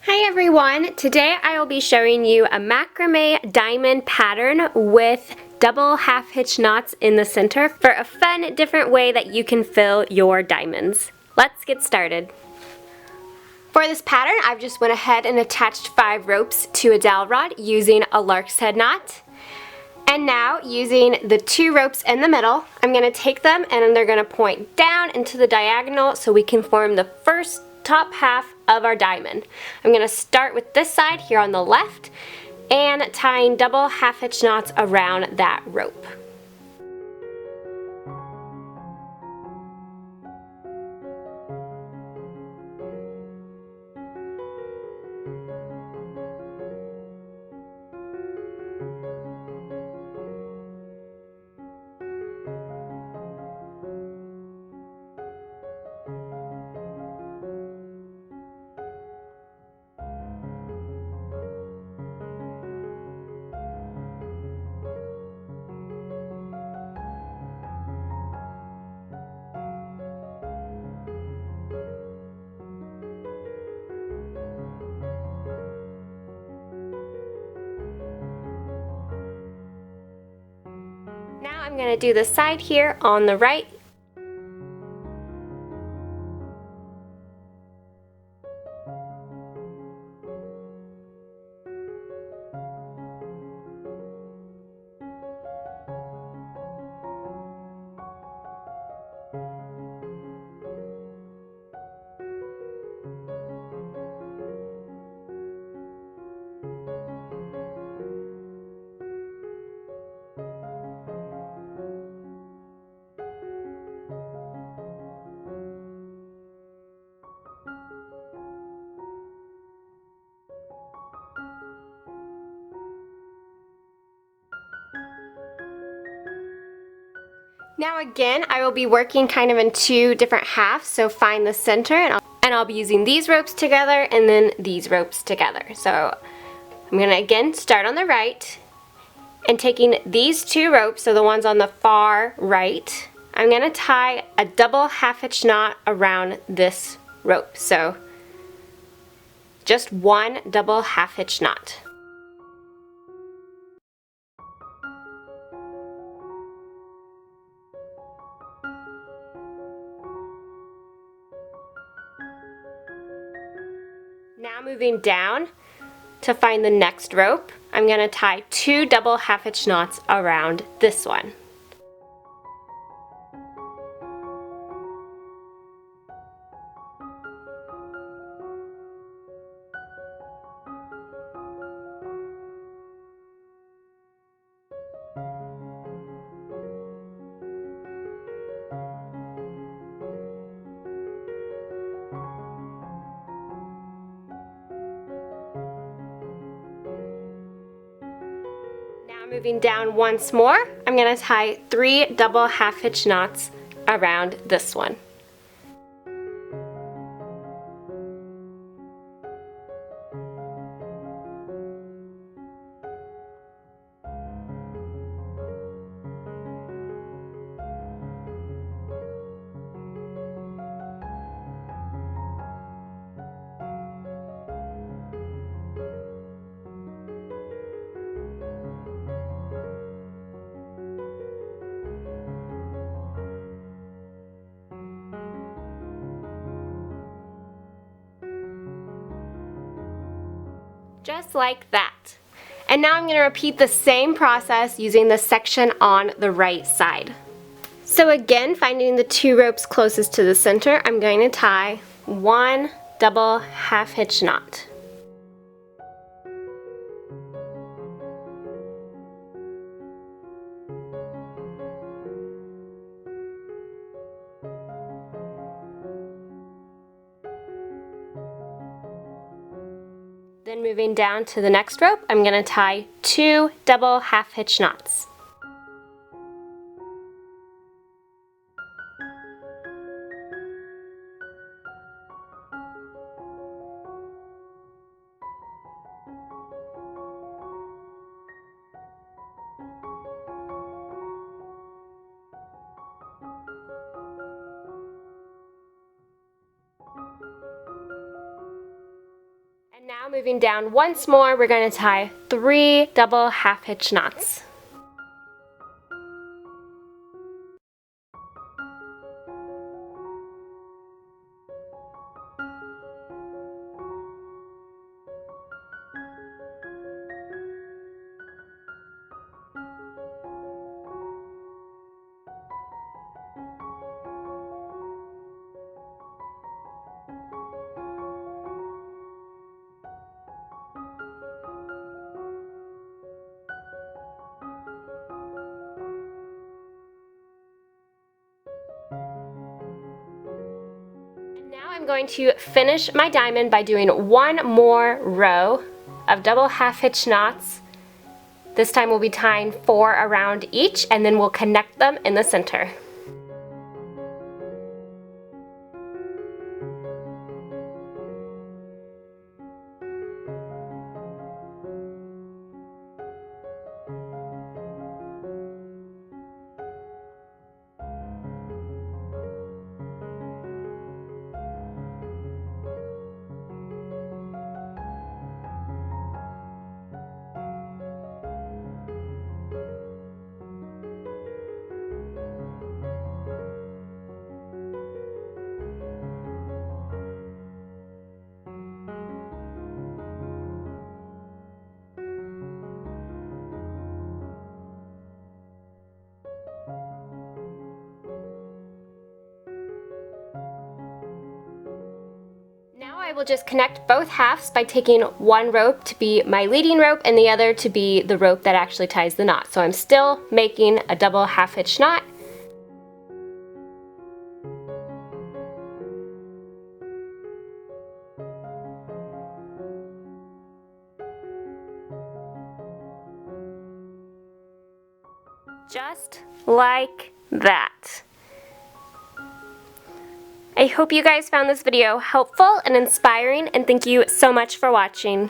Hi everyone! Today I will be showing you a macrame diamond pattern with double half hitch knots in the center for a fun, different way that you can fill your diamonds. Let's get started. For this pattern, I've just went ahead and attached 5 ropes to a dowel rod using a lark's head knot. And now, using the 2 ropes in the middle, I'm going to take them and they're going to point down into the diagonal so we can form the first top half of our diamond. I'm going to start with this side here on the left and tying double half hitch knots around that rope. Now I'm going to do the side here on the right. Now again, I will be working kind of in 2 different halves, so find the center and I'll be using these ropes together and then these ropes together. So I'm going to again start on the right and taking these 2 ropes, so the ones on the far right, I'm going to tie a double half hitch knot around this rope. So just 1 double half hitch knot. Now moving down to find the next rope, I'm going to tie 2 double half hitch knots around this one. Moving down once more, I'm going to tie 3 double half hitch knots around this one. Just like that. And now I'm going to repeat the same process using the section on the right side. So again, finding the 2 ropes closest to the center, I'm going to tie 1 double half hitch knot. Then moving down to the next rope, I'm going to tie 2 double half hitch knots. Now moving down once more, we're going to tie 3 double half hitch knots. Now I'm going to finish my diamond by doing one more row of double half hitch knots. This time we'll be tying 4 around each, and then we'll connect them in the center. Now I will just connect both halves by taking one rope to be my leading rope and the other to be the rope that actually ties the knot. So I'm still making a double half hitch knot. Just like that. I hope you guys found this video helpful and inspiring, and thank you so much for watching.